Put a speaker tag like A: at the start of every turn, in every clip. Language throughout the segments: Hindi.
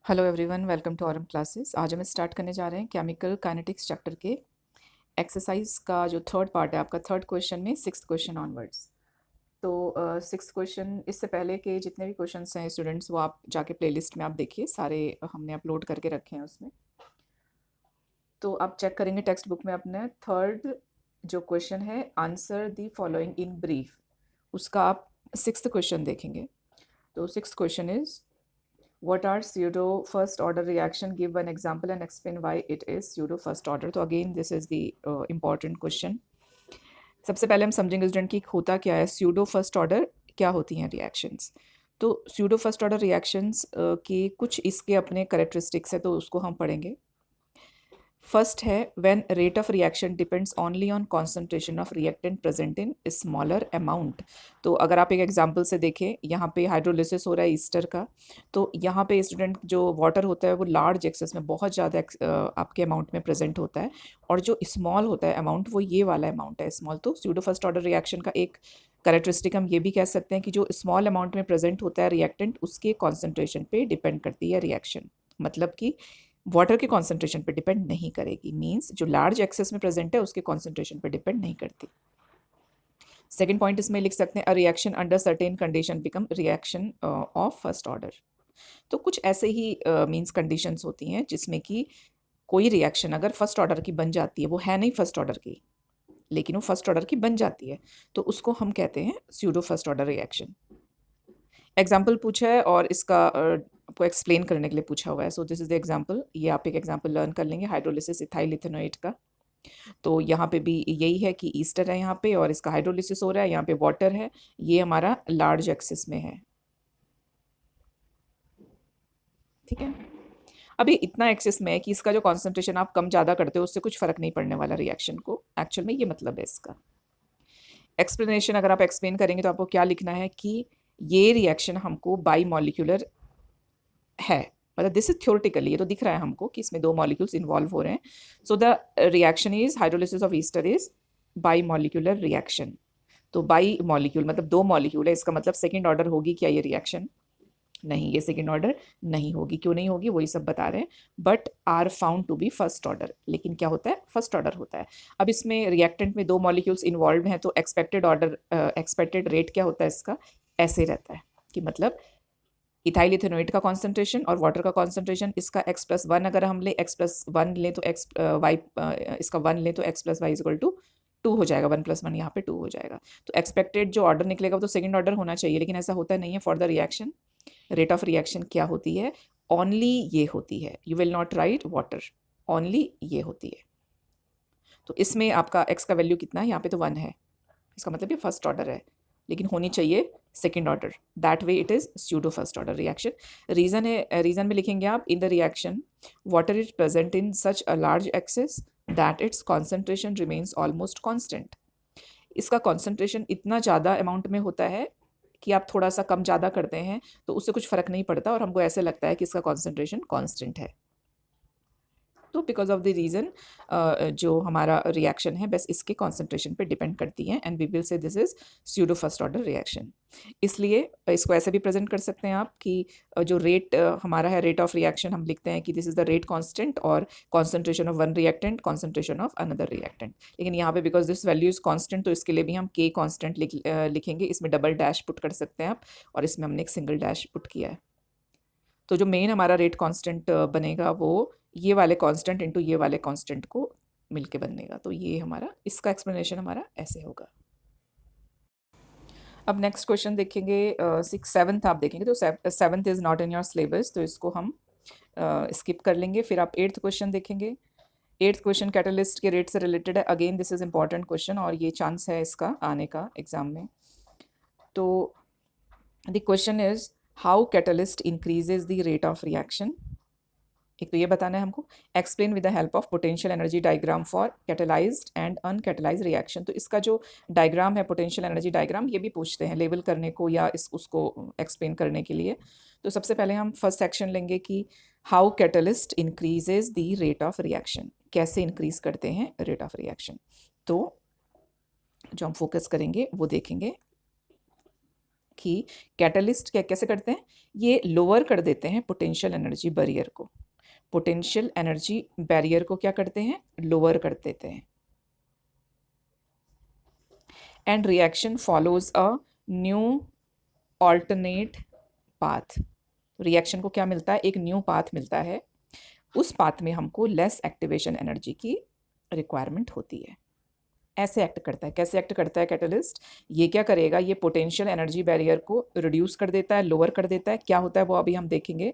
A: Hello everyone, welcome to Aurum classes. आज हम स्टार्ट करने जा रहे हैं केमिकल काइनेटिक्स चैप्टर के एक्सरसाइज का जो थर्ड पार्ट है आपका थर्ड क्वेश्चन में सिक्स्थ क्वेश्चन ऑनवर्ड्स। तो सिक्स्थ क्वेश्चन, इससे पहले के जितने भी क्वेश्चंस हैं स्टूडेंट्स वो आप जाके प्लेलिस्ट में आप देखिए, सारे हमने अपलोड करके रखे हैं उसमें। तो आप चेक करेंगे टेक्स्ट बुक में अपने थर्ड जो क्वेश्चन है, answer the following in brief, उसका आप सिक्स्थ क्वेश्चन देखेंगे। तो sixth question is what are pseudo first order reaction, give one example and explain why it is pseudo first order। तो again this is the important question। सबसे पहले हम समझेंगे स्टूडेंट कि होता क्या है स्यूडो फर्स्ट ऑर्डर, क्या होती हैं रिएक्शंस। तो स्यूडो फर्स्ट ऑर्डर रिएक्शंस के कुछ इसके अपने करेक्टरिस्टिक्स है, तो उसको हम पढ़ेंगे। फर्स्ट है when rate of reaction depends only on concentration of reactant present in smaller amount. तो अगर आप एक एग्जांपल से देखें, यहाँ पे हाइड्रोलिसिस हो रहा है ईस्टर का, तो यहाँ पे स्टूडेंट जो वाटर होता है वो लार्ज एक्सेस में बहुत ज़्यादा आपके अमाउंट में प्रेजेंट होता है, और जो स्मॉल होता है अमाउंट वो ये वाला अमाउंट है स्मॉल। तो स्यूडो फर्स्ट ऑर्डर रिएक्शन का एक करेक्टरिस्टिक हम ये भी कह सकते हैं कि जो स्मॉल अमाउंट में प्रेजेंट होता है रिएक्टेंट, उसके कॉन्सेंट्रेशन पे डिपेंड करती है रिएक्शन, मतलब कि वाटर के कॉन्सेंट्रेशन पे डिपेंड नहीं करेगी। मींस जो लार्ज एक्सेस में प्रेजेंट है उसके कॉन्सेंट्रेशन पे डिपेंड नहीं करती। सेकेंड पॉइंट इसमें लिख सकते हैं, a reaction under certain condition become reaction of first order. तो कुछ ऐसे ही मींस कंडीशंस होती हैं जिसमें कि कोई रिएक्शन अगर फर्स्ट ऑर्डर की बन जाती है, वो है नहीं फर्स्ट ऑर्डर की लेकिन वो फर्स्ट ऑर्डर की बन जाती है, तो उसको हम कहते हैं pseudo first order reaction. Example पूछा है और इसका आपको एक्सप्लेन करने के लिए पूछा हुआ है। So this is the example, ये आप एक एग्जाम्पल लर्न कर लेंगे हाइड्रोलिसिस इथाइल इथेनोएट का। तो यहाँ पे भी यही है कि ईस्टर है यहाँ पे और इसका हाइड्रोलिसिस हो रहा है, यहाँ पे वाटर है, ये हमारा लार्ज एक्सिस में है। ठीक है, अभी इतना एक्सेस में है कि इसका जो कॉन्सेंट्रेशन आप कम ज़्यादा करते हो उससे कुछ फर्क नहीं पड़ने वाला रिएक्शन को, एक्चुअल में ये मतलब है इसका। एक्सप्लेनेशन अगर आप एक्सप्लेन करेंगे तो आपको क्या लिखना है कि ये रिएक्शन हमको बाई मॉलिक्यूलर है, मतलब दिस इज थ्योरेटिकली, ये तो दिख रहा है हमको कि इसमें दो मॉलिक्यूल्स इन्वॉल्व हो रहे हैं। So the reaction is hydrolysis of Easter is by molecular reaction. तो बाई मॉलिक्यूल मतलब दो मॉलिक्यूल है, इसका मतलब सेकेंड ऑर्डर होगी क्या ये रिएक्शन? नहीं, ये सेकेंड ऑर्डर नहीं होगी। क्यों नहीं होगी वही सब बता रहे हैं, but are found to be first order. लेकिन क्या होता है? फर्स्ट ऑर्डर होता है। अब इसमें रिएक्टेंट में दो मॉलिक्यूल्स इन्वॉल्व हैं, तो एक्सपेक्टेड ऑर्डर एक्सपेक्टेड रेट क्या होता है इसका? ऐसे रहता है कि मतलब इथाइल इथेनोएट का कॉन्सेंट्रेशन और वाटर का कॉन्सेंट्रेशन, इसका x+1 अगर हम ले x+1 लें तो x y इसका 1 लें तो x+y इक्वल टू 2 हो जाएगा, 1+1 यहाँ पे 2 हो जाएगा। तो एक्सपेक्टेड जो ऑर्डर निकलेगा वो तो सेकंड ऑर्डर होना चाहिए, लेकिन ऐसा होता नहीं है। For the reaction rate of reaction क्या होती है? ओनली ये होती है, you will not right water, only ये होती है। तो इसमें आपका x का वैल्यू कितना है? यहाँ पे तो 1 है, इसका मतलब ये फर्स्ट ऑर्डर है, लेकिन होनी चाहिए second order. That way it is pseudo first order reaction. Reason है, रीजन में लिखेंगे आप, in the reaction water is present in such a large excess that its concentration remains almost constant. इसका कॉन्सेंट्रेशन इतना ज़्यादा अमाउंट में होता है कि आप थोड़ा सा कम ज़्यादा करते हैं तो उससे कुछ फ़र्क नहीं पड़ता, और हमको ऐसे लगता है कि इसका कॉन्सेंट्रेशन कॉन्स्टेंट है। तो बिकॉज ऑफ द रीज़न जो हमारा रिएक्शन है बस इसके कॉन्सेंट्रेशन पे डिपेंड करती है, and we will say this is pseudo first order reaction. इसलिए इसको ऐसे भी प्रेजेंट कर सकते हैं आप कि जो रेट हमारा है, रेट ऑफ रिएक्शन, हम लिखते हैं कि this is the rate constant और concentration of one reactant, concentration of another reactant. लेकिन यहाँ पे because this value is constant तो इसके लिए भी हम के कांस्टेंट लिखेंगे। इसमें डबल डैश पुट कर सकते हैं आप, और इसमें हमने एक सिंगल डैश पुट किया है। तो जो मेन हमारा रेट कांस्टेंट बनेगा वो ये वाले कांस्टेंट इनटू ये वाले कांस्टेंट को मिलके बनेगा। तो ये हमारा, इसका एक्सप्लेनेशन हमारा ऐसे होगा। अब नेक्स्ट क्वेश्चन देखेंगे, सेवन्थ आप देखेंगे, तो seventh is not in your syllabus, तो इसको हम स्किप कर लेंगे। फिर आप एट्थ क्वेश्चन देखेंगे। एट्थ क्वेश्चन कैटलिस्ट के रेट से रिलेटेड है। Again this is important question और ये चांस है इसका आने का एग्जाम में। तो the question is how catalyst increases the rate of reaction. एक तो ये बताना है हमको, explain with the help of potential energy diagram for catalysed and uncatalysed reaction. तो इसका जो डायग्राम है, पोटेंशियल एनर्जी डायग्राम, ये भी पूछते हैं लेवल करने को या उसको एक्सप्लेन करने के लिए। तो सबसे पहले हम फर्स्ट सेक्शन लेंगे कि how catalyst increases the rate of reaction, कैसे इंक्रीज करते हैं रेट ऑफ रिएक्शन। तो जो हम फोकस करेंगे वो देखेंगे कि कैटलिस्ट क्या कैसे करते हैं, ये लोअर कर देते हैं पोटेंशियल एनर्जी बैरियर को। पोटेंशियल एनर्जी बैरियर को क्या करते हैं, लोअर कर देते हैं। And reaction follows a new alternate path. Reaction को क्या मिलता है, एक न्यू पाथ मिलता है। उस पाथ में हमको लेस एक्टिवेशन एनर्जी की रिक्वायरमेंट होती है। ऐसे एक्ट करता है। कैसे एक्ट करता है कैटलिस्ट, ये क्या करेगा, ये पोटेंशियल एनर्जी बैरियर को रिड्यूस कर देता है, लोअर कर देता है। क्या होता है वो अभी हम देखेंगे,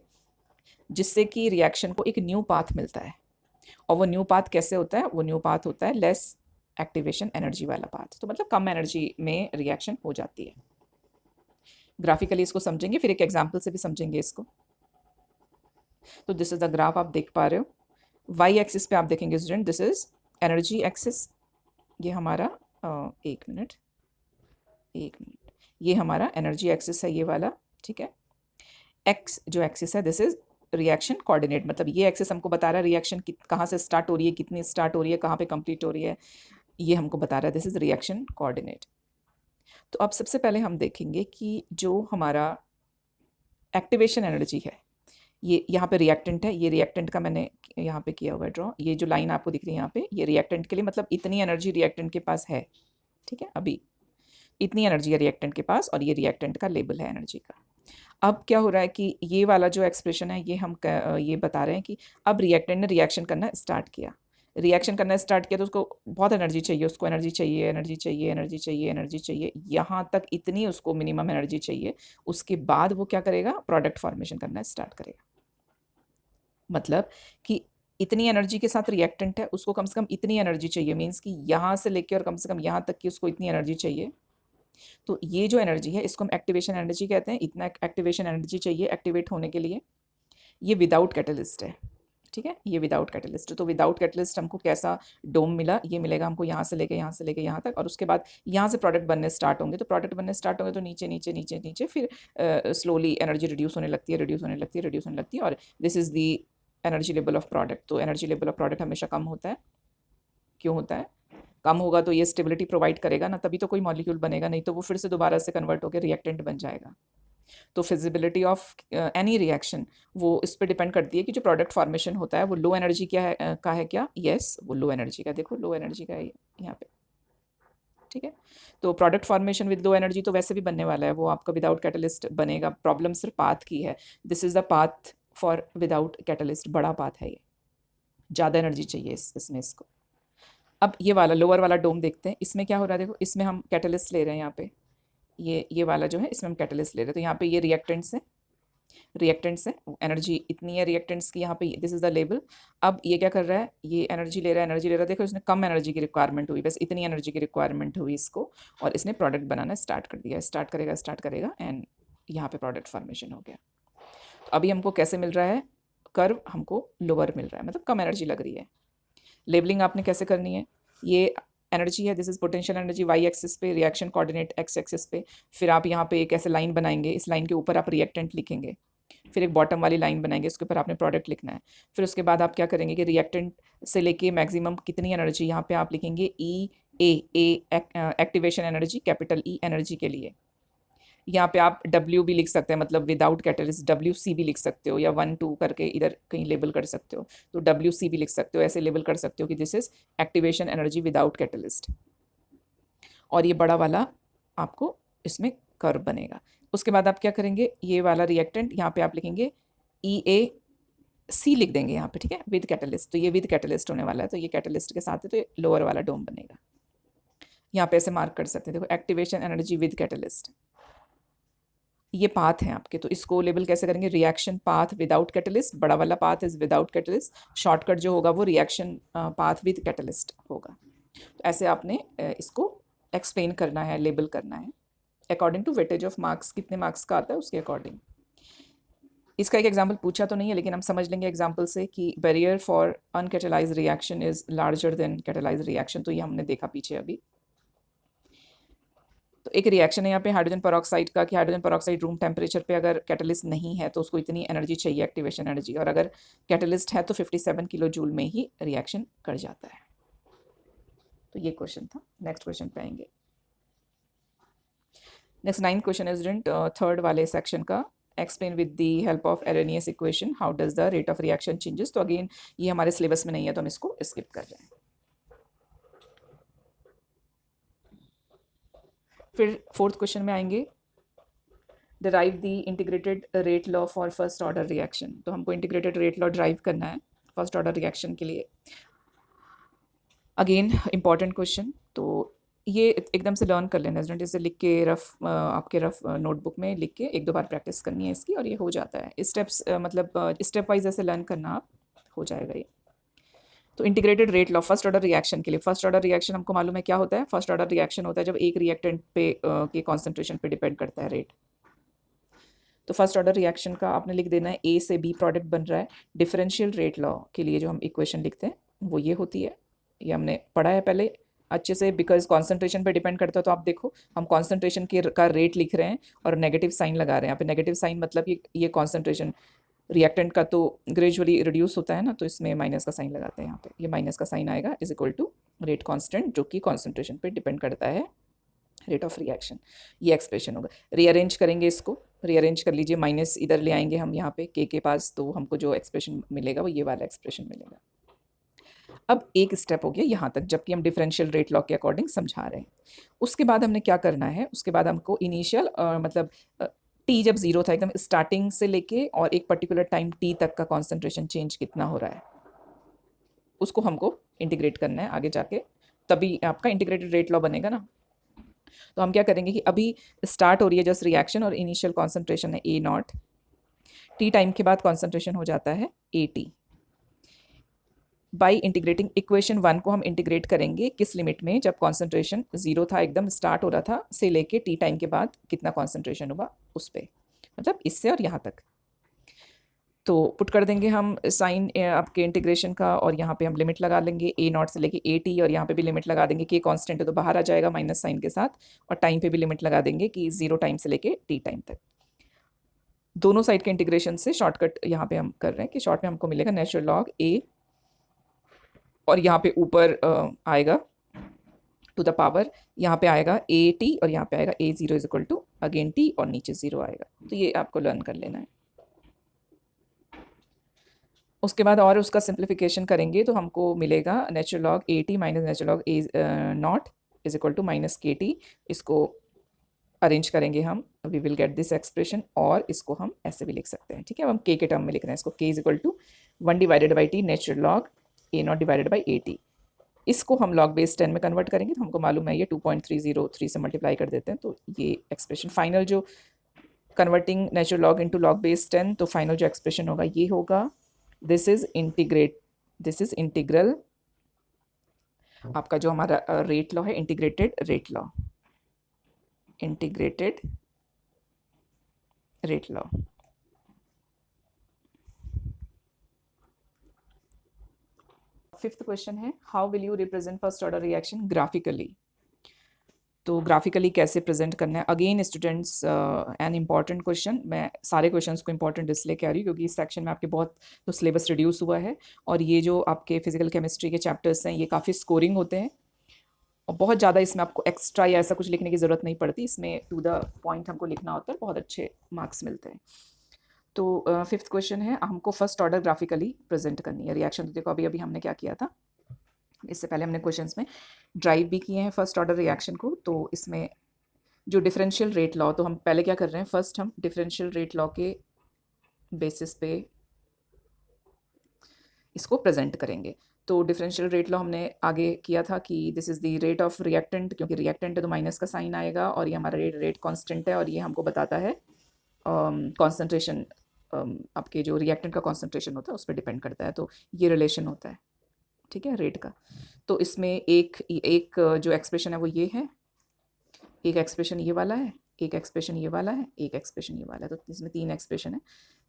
A: जिससे कि रिएक्शन को एक न्यू पाथ मिलता है। और वो न्यू पाथ कैसे होता है, वो न्यू पाथ होता है लेस एक्टिवेशन एनर्जी वाला पाथ। तो मतलब कम एनर्जी में रिएक्शन हो जाती है। ग्राफिकली इसको समझेंगे, फिर एक एग्जाम्पल से भी समझेंगे इसको। तो दिस इज द ग्राफ आप देख पा रहे हो। वाई एक्सिस पे आप देखेंगे student, this is energy axis. ये हमारा एक मिनट, ये हमारा एनर्जी एक्सिस है, ये वाला, ठीक है। एक्स जो एक्सिस है, दिस इज रिएक्शन कोऑर्डिनेट। मतलब ये एक्सिस हमको बता रहा है रिएक्शन कहाँ से स्टार्ट हो रही है, कितनी स्टार्ट हो रही है, कहाँ पे कंप्लीट हो रही है, ये हमको बता रहा है। This is reaction coordinate. तो अब सबसे पहले हम देखेंगे कि जो हमारा एक्टिवेशन एनर्जी है, ये यहाँ पे रिएक्टेंट है, ये रिएक्टेंट का मैंने यहाँ पे किया हुआ है ड्रॉ। ये जो लाइन आपको दिख रही है यहाँ पे, ये रिएक्टेंट के लिए, मतलब इतनी एनर्जी रिएक्टेंट के पास है, ठीक है। अभी इतनी एनर्जी है रिएक्टेंट के पास, और ये रिएक्टेंट का लेवल है एनर्जी का। अब क्या हो रहा है कि ये वाला जो एक्सप्रेशन है, ये हम ये बता रहे हैं कि अब रिएक्टेंट ने रिएक्शन करना स्टार्ट किया। रिएक्शन करना स्टार्ट किया तो उसको बहुत एनर्जी चाहिए, उसको एनर्जी चाहिए, एनर्जी चाहिए, एनर्जी चाहिए, एनर्जी चाहिए, यहाँ तक इतनी उसको मिनिमम एनर्जी चाहिए। उसके बाद वो क्या करेगा, प्रोडक्ट फॉर्मेशन करना स्टार्ट करेगा। मतलब कि इतनी एनर्जी के साथ रिएक्टेंट है, उसको कम से कम इतनी एनर्जी चाहिए, मीन्स कि यहाँ से लेकर और कम से कम यहाँ तक की उसको इतनी एनर्जी चाहिए। तो ये जो एनर्जी है, इसको हम एक्टिवेशन एनर्जी कहते हैं। इतना एक्टिवेशन एनर्जी चाहिए एक्टिवेट होने के लिए। ये विदाउट कैटलिस्ट है, ठीक है, ये विदाउट कैटलिस्ट। तो विदाउट कैटलिस्ट हमको कैसा डोम मिला, ये मिलेगा हमको यहाँ से लेके यहाँ से लेके यहाँ तक, और उसके बाद यहाँ से प्रोडक्ट बनने स्टार्ट होंगे। तो प्रोडक्ट बनने स्टार्ट होंगे तो नीचे नीचे नीचे नीचे, फिर स्लोली एनर्जी रिड्यूस होने लगती है, रिड्यूस होने लगती है, रिड्यूस होने लगती है, और this is the energy level of product. तो एनर्जी लेवल ऑफ प्रोडक्ट हमेशा कम होता है। क्यों होता है, कम होगा तो ये स्टेबिलिटी प्रोवाइड करेगा ना, तभी तो कोई मॉलिक्यूल बनेगा, नहीं तो वो फिर से दोबारा से कन्वर्ट होकर रिएक्टेंट बन जाएगा। तो फिजिबिलिटी ऑफ एनी रिएक्शन वो इस पर डिपेंड करती है कि जो प्रोडक्ट फॉर्मेशन होता है वो लो एनर्जी क्या है, का है क्या, यस वो लो एनर्जी का, देखो लो एनर्जी का है यहाँ पे, ठीक है। तो product formation with low energy तो वैसे भी बनने वाला है, वो आपका विदाउट कैटलिस्ट बनेगा। प्रॉब्लम सिर्फ पाथ की है। This is the path for without catalyst, बड़ा पाथ है ये, ज़्यादा एनर्जी चाहिए इसमें इसको। अब ये वाला लोअर वाला डोम देखते हैं, इसमें क्या हो रहा है, देखो इसमें हम कैटलिस्ट ले रहे हैं यहाँ पे, ये वाला जो है इसमें हम कैटलिस्ट ले रहे हैं। तो यहाँ पे ये रिएक्टेंट्स है, रिएक्टेंट्स है, एनर्जी इतनी है रिएक्टेंट्स की, यहाँ पे दिस इज द लेवल। अब ये क्या कर रहा है, ये एनर्जी ले रहा है, एनर्जी ले रहा है, देखो इसने कम एनर्जी की रिक्वायरमेंट हुई, बस इतनी एनर्जी की रिक्वायरमेंट हुई इसको, और इसने प्रोडक्ट बनाना स्टार्ट कर दिया, स्टार्ट करेगा एंड यहाँ पे प्रोडक्ट फॉर्मेशन हो गया। तो अभी हमको कैसे मिल रहा है, कर्व हमको लोअर मिल रहा है, मतलब कम एनर्जी लग रही है। लेबलिंग आपने कैसे करनी है, ये एनर्जी है, this is potential energy y axis पे, रिएक्शन कोऑर्डिनेट एक्स एक्सिस पे। फिर आप यहाँ पे एक ऐसे लाइन बनाएंगे, इस लाइन के ऊपर आप रिएक्टेंट लिखेंगे, फिर एक बॉटम वाली लाइन बनाएंगे, उसके ऊपर आपने प्रोडक्ट लिखना है। फिर उसके बाद आप क्या करेंगे कि रिएक्टेंट से लेके मैक्सिमम कितनी एनर्जी, यहाँ पे आप लिखेंगे E a activation energy, capital E energy के लिए। यहाँ पे आप W भी लिख सकते हैं, मतलब विदाउट कैटलिस्ट WC भी लिख सकते हो, या 1-2 करके इधर कहीं लेबल कर सकते हो, तो WC भी लिख सकते हो, ऐसे लेबल कर सकते हो कि this is activation energy without catalyst. और ये बड़ा वाला आपको इसमें कर्व बनेगा। उसके बाद आप क्या करेंगे, ये वाला रिएक्टेंट यहाँ पे आप लिखेंगे EAC लिख देंगे यहाँ पे, ठीक है, विद कैटलिस्ट। तो ये विद कैटलिस्ट होने वाला है, तो ये कैटलिस्ट के साथ है, तो ये लोअर वाला डोम बनेगा। यहाँ पे ऐसे मार्क कर सकते हैं, देखो एक्टिवेशन एनर्जी विद कैटलिस्ट, ये पाथ है आपके। तो इसको लेबल कैसे करेंगे, रिएक्शन पाथ विदाउट कैटलिस्ट, बड़ा वाला path is without catalyst, shortcut जो होगा वो रिएक्शन पाथ विद कैटलिस्ट होगा। तो ऐसे आपने इसको एक्सप्लेन करना है, लेबल करना है according to weightage of marks, कितने मार्क्स का आता है उसके अकॉर्डिंग। इसका एक एग्जाम्पल पूछा तो नहीं है, लेकिन हम समझ लेंगे एग्जाम्पल से कि barrier for uncatalyse reaction is larger than catalyse reaction. तो ये हमने देखा पीछे अभी। तो एक रिएक्शन है यहाँ पे हाइड्रोजन पेरोक्साइड का, कि हाइड्रोजन पेरोक्साइड रूम टेम्परेचर पे अगर कैटलिस्ट नहीं है तो उसको इतनी एनर्जी चाहिए एक्टिवेशन एनर्जी, और अगर कैटलिस्ट है तो 57 किलो जूल में ही रिएक्शन कर जाता है। तो ये क्वेश्चन था। नेक्स्ट क्वेश्चन पे आएंगे। नेक्स्ट 9th क्वेश्चन है स्टूडेंट, थर्ड वाले सेक्शन का, explain with the help of Arrhenius equation how does the rate of reaction changes. तो अगेन ये हमारे सिलेबस में नहीं है तो हम इसको स्किप कर रहे हैं। फिर फोर्थ क्वेश्चन में आएंगे, derive the integrated rate law for first order reaction. तो हमको इंटीग्रेटेड रेट लॉ ड्राइव करना है फर्स्ट ऑर्डर रिएक्शन के लिए। अगेन इंपॉर्टेंट क्वेश्चन, तो ये एकदम से लर्न कर लेना स्टूडेंट, इसे लिख के रफ आपके रफ नोटबुक में लिख के एक दो बार प्रैक्टिस करनी है इसकी और ये हो जाता है। स्टेप्स मतलब स्टेप वाइज ऐसे लर्न करना, आप हो जाएगा ये। तो integrated rate law first order reaction के लिए, फर्स्ट ऑर्डर रिएक्शन हमको मालूम है क्या होता है। फर्स्ट ऑर्डर रिएक्शन होता है जब एक रिएक्टेंट पे के कॉन्सेंट्रेशन पे डिपेंड करता है रेट। तो फर्स्ट ऑर्डर रिएक्शन का आपने लिख देना है ए से बी प्रोडक्ट बन रहा है। डिफरेंशियल रेट लॉ के लिए जो हम इक्वेशन लिखते हैं वो ये होती है, ये हमने पढ़ा है पहले अच्छे से, बिकॉज कॉन्सेंट्रेशन पे डिपेंड करता है। तो आप देखो हम कॉन्सेंट्रेशन के का रेट लिख रहे हैं और नेगेटिव साइन लगा रहे हैं यहाँ पे। नेगेटिव साइन मतलब ये कॉन्सेंट्रेशन रिएक्टेंट का तो ग्रेजुअली रिड्यूस होता है ना, तो इसमें माइनस का साइन लगाते हैं यहाँ पे। ये माइनस का साइन आएगा is equal to rate constant जो कि कॉन्सेंट्रेशन पे डिपेंड करता है रेट ऑफ रिएक्शन। ये एक्सप्रेशन होगा। रीअरेंज करेंगे इसको, रीअरेंज कर लीजिए, माइनस इधर ले आएंगे हम यहाँ पे के पास, तो हमको जो एक्सप्रेशन मिलेगा वो ये वाला एक्सप्रेशन मिलेगा। अब एक स्टेप हो गया यहाँ तक, जबकि हम डिफरेंशियल रेट लॉ के अकॉर्डिंग समझा रहे हैं। उसके बाद हमने क्या करना है, उसके बाद हमको इनिशियल मतलब टी जब जीरो था एकदम स्टार्टिंग से लेके और एक पर्टिकुलर टाइम टी तक का कॉन्सेंट्रेशन चेंज कितना हो रहा है उसको हमको इंटीग्रेट करना है आगे जाके, तभी आपका इंटीग्रेटेड रेट लॉ बनेगा ना। तो हम क्या करेंगे कि अभी स्टार्ट हो रही है जस्ट रिएक्शन और इनिशियल कॉन्सेंट्रेशन है ए नॉट, टी टाइम के बाद कॉन्सेंट्रेशन हो जाता है A T. By integrating equation 1 को हम इंटीग्रेट करेंगे किस लिमिट में, जब कॉन्सेंट्रेशन जीरो था एकदम स्टार्ट हो रहा था से लेके टी टाइम के बाद कितना कॉन्सेंट्रेशन हुआ उस पर, मतलब इससे और यहाँ तक। तो पुट कर देंगे हम साइन आपके इंटीग्रेशन का और यहाँ पे हम लिमिट लगा लेंगे ए नॉट से लेके ए टी, और यहाँ पे भी लिमिट लगा देंगे कि कांस्टेंट है तो बाहर आ जाएगा माइनस साइन के साथ, और टाइम पे भी लिमिट लगा देंगे कि जीरो टाइम से लेके टी टाइम तक। दोनों साइड के इंटीग्रेशन से शॉर्टकट यहाँ पे हम कर रहे हैं कि शॉर्ट में हमको मिलेगा नेचुरल लॉग ए, और यहाँ पे ऊपर आएगा टू द पावर, यहाँ पे आएगा ए टी और यहाँ पे आएगा A zero is equal to again T और नीचे जीरो आएगा। तो ये आपको लर्न कर लेना है। उसके बाद और उसका सिंप्लीफिकेशन करेंगे तो हमको मिलेगा natural log a t minus natural log a not is equal to minus k t. इसको अरेंज करेंगे हम, we will get this expression, और इसको हम ऐसे भी लिख सकते हैं। ठीक है, अब हम के टर्म में लिख रहे हैं इसको, k is equal to 1 divided by t natural log a not divided by a t. इसको हम लॉग बेस 10 में कन्वर्ट करेंगे तो हमको मालूम है ये 2.303 से मल्टीप्लाई कर देते हैं, तो ये एक्सप्रेशन फाइनल जो converting natural log into log base 10, तो फाइनल जो एक्सप्रेशन होगा ये होगा, दिस इज इंटीग्रल आपका जो हमारा रेट लॉ है, integrated rate law, integrated rate law. Fifth question है, how will you represent first order reaction graphically. तो ग्राफिकली कैसे प्रेजेंट करना है, again students an important question. मैं सारे क्वेश्चंस को इंपॉर्टेंट इसलिए कह रही हूँ क्योंकि इस सेक्शन में आपके बहुत तो सिलेबस रिड्यूस हुआ है, और ये जो आपके फिजिकल केमिस्ट्री के चैप्टर्स हैं ये काफ़ी स्कोरिंग होते हैं और बहुत ज़्यादा इसमें आपको एक्स्ट्रा या ऐसा कुछ लिखने की ज़रूरत नहीं पड़ती, इसमें टू द पॉइंट हमको लिखना होता है, बहुत अच्छे मार्क्स मिलते हैं। तो फिफ्थ क्वेश्चन है, हमको फर्स्ट ऑर्डर ग्राफिकली प्रेजेंट करनी है रिएक्शन। तो देखो अभी अभी हमने क्या किया था, इससे पहले हमने क्वेश्चंस में ड्राइव भी किए हैं फर्स्ट ऑर्डर रिएक्शन को। तो इसमें जो डिफरेंशियल रेट लॉ, तो हम पहले क्या कर रहे हैं, फर्स्ट हम डिफरेंशियल रेट लॉ के बेसिस पे इसको प्रेजेंट करेंगे। तो डिफरेंशियल रेट लॉ हमने आगे किया था कि this is the rate of reactant, क्योंकि रिएक्टेंट है तो माइनस का साइन आएगा, और ये हमारा रेट कांस्टेंट है, और ये हमको बताता है कॉन्सेंट्रेशन, आपके जो रिएक्टेंट का कॉन्सेंट्रेशन होता है उस पर डिपेंड करता है। तो ये रिलेशन होता है, ठीक है, रेट का। तो इसमें एक जो एक्सप्रेशन है वो ये है, एक एक्सप्रेशन ये वाला है, एक एक्सप्रेशन ये वाला है, एक एक्सप्रेशन ये वाला है। तो इसमें 3 एक्सप्रेशन है।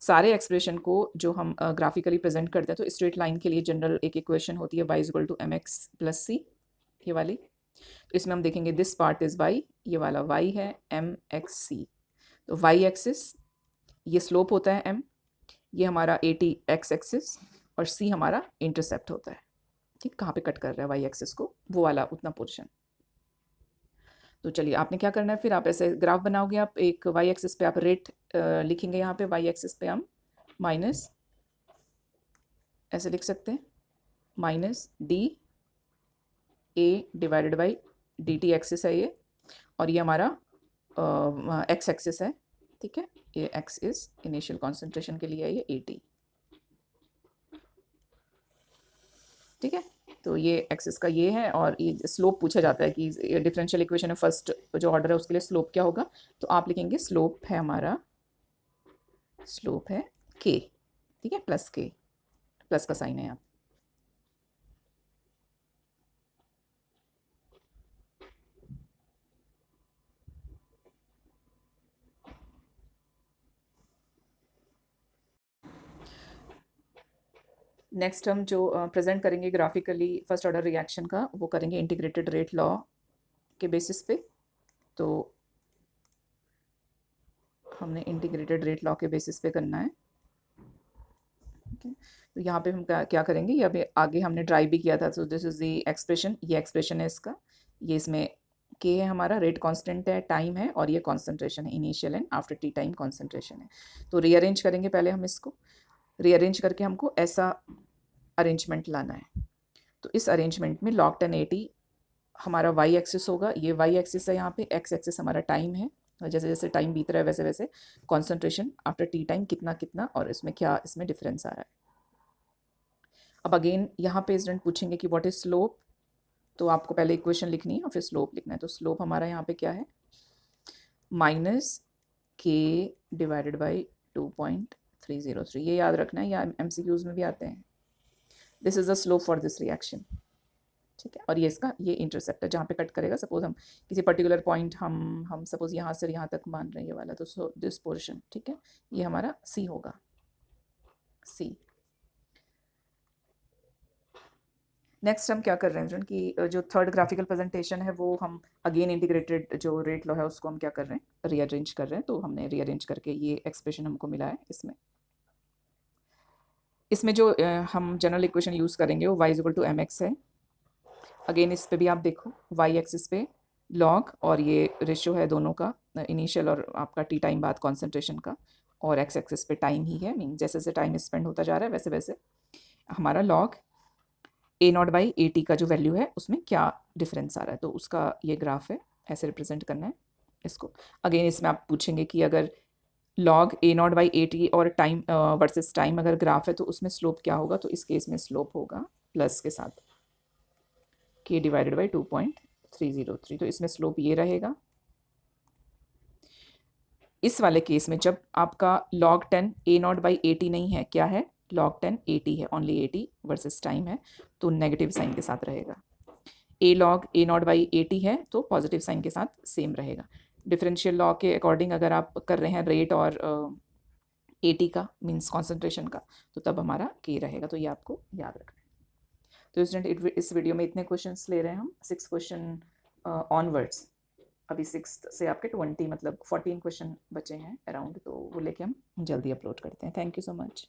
A: सारे एक्सप्रेशन को जो हम ग्राफिकली प्रेजेंट करते हैं, तो स्ट्रेट लाइन के लिए जनरल एक इक्वेशन होती है y is equal to M X plus C, ये वाली। तो इसमें हम देखेंगे दिस पार्ट इज y, ये वाला y है एम एक्स सी। तो y एक्सिस ये स्लोप होता है m, ये हमारा ए टी एक्स एक्सिस, और c हमारा इंटरसेप्ट होता है। ठीक, कहाँ पे कट कर रहा है y एक्सिस को, वो वाला उतना पोर्शन। तो चलिए आपने क्या करना है, फिर आप ऐसे ग्राफ बनाओगे, आप एक वाई एक्सिस पे आप रेट लिखेंगे, यहाँ पे वाई एक्सिस पे हम माइनस ऐसे लिख सकते हैं, minus D A divided by D T axis है ये, और ये हमारा एक्स एक्सिस है, ठीक है। ये एक्स इज इनिशियल कॉन्सेंट्रेशन के लिए है, ये 80, ठीक है। तो ये एक्सिस का ये है, और ये स्लोप पूछा जाता है कि डिफरेंशियल इक्वेशन है फर्स्ट जो ऑर्डर है उसके लिए स्लोप क्या होगा, तो आप लिखेंगे स्लोप है हमारा, स्लोप है के, ठीक है, प्लस के, प्लस का साइन है यहाँ। नेक्स्ट हम जो प्रेजेंट करेंगे ग्राफिकली फर्स्ट ऑर्डर रिएक्शन का, वो करेंगे इंटीग्रेटेड रेट लॉ के बेसिस पे। तो हमने इंटीग्रेटेड रेट लॉ के बेसिस पे करना है, ठीक है। तो यहाँ पे हम क्या करेंगे, ये अभी आगे हमने ड्राइव भी किया था। So this is the expression, ये एक्सप्रेशन है इसका, ये इसमें के है हमारा, रेट कांस्टेंट है, टाइम है, और ये कॉन्सेंट्रेशन है, initial and after T time concentration है। तो रीअरेंज करेंगे पहले हम इसको, रीअरेंज करके हमको ऐसा अरेंजमेंट लाना है। तो इस अरेंजमेंट में log 1080 हमारा वाई एक्सिस होगा, ये वाई एक्सिस है, यहाँ पे एक्स एक्सिस हमारा टाइम है, और जैसे जैसे टाइम बीत रहा है वैसे वैसे कॉन्सेंट्रेशन आफ्टर टी टाइम कितना कितना, और इसमें क्या इसमें डिफरेंस आ रहा है। अब अगेन यहाँ पे स्टूडेंट पूछेंगे कि व्हाट इज स्लोप, तो आपको पहले इक्वेशन लिखनी है और फिर स्लोप लिखना है। तो स्लोप हमारा यहाँ पे क्या है, माइनस के डिवाइडेड बाई 2.303, ये याद रखना है, या MCQs में भी आते हैं। This is the slope for this reaction, ठीक है। और ये इसका ये इंटरसेप्ट है जहाँ पे कट करेगा, सपोज हम किसी पर्टिकुलर पॉइंट हम सपोज यहाँ से यहाँ तक मान रहे हैं ये वाला, तो सो दिस पोर्शन, ठीक है, ये हमारा सी होगा, सी। नेक्स्ट हम क्या कर रहे हैं कि जो थर्ड ग्राफिकल प्रेजेंटेशन है वो हम अगेन इंटीग्रेटेड जो रेट लॉ है उसको हम क्या कर रहे हैं, रीअरेंज कर रहे हैं। तो हमने रीअरेंज करके ये एक्सप्रेशन हमको मिला है, इसमें जो हम जनरल इक्वेशन यूज़ करेंगे वो y is equal to mx है। अगेन इस पे भी आप देखो, y एक्सिस पे लॉग, और ये रेशियो है दोनों का, इनिशियल और आपका टी टाइम बाद कॉन्सेंट्रेशन का, और x एक्सिस पे टाइम ही है, मीन जैसे जैसे टाइम स्पेंड होता जा रहा है वैसे वैसे हमारा लॉग A0/80 का जो वैल्यू है उसमें क्या डिफरेंस आ रहा है, तो उसका ये ग्राफ है, ऐसे रिप्रेजेंट करना है इसको। अगेन इसमें आप पूछेंगे कि अगर log A0/80 और टाइम वर्सेस टाइम अगर ग्राफ है तो उसमें स्लोप क्या होगा, तो इस केस में स्लोप होगा प्लस के साथ k डिवाइडेड बाई 2.303, तो इसमें स्लोप ये रहेगा। इस वाले केस में जब आपका log 10 A0/80 नहीं है, क्या है, log 10 80 है, ओनली 80 वर्सेस टाइम है, तो नेगेटिव साइन के साथ रहेगा। a log A0/80 है तो पॉजिटिव साइन के साथ सेम रहेगा। डिफरेंशियल लॉ के अकॉर्डिंग अगर आप कर रहे हैं रेट और 80 का मीन्स कॉन्सेंट्रेशन का, तो तब हमारा k रहेगा, तो ये आपको याद रखना है। तो स्टूडेंट इस वीडियो में इतने क्वेश्चंस ले रहे हैं हम, 6 क्वेश्चन ऑनवर्ड्स, अभी 6 से आपके 20 मतलब 14 क्वेश्चन बचे हैं अराउंड, तो वो लेके हम जल्दी अपलोड करते हैं। Thank you so much.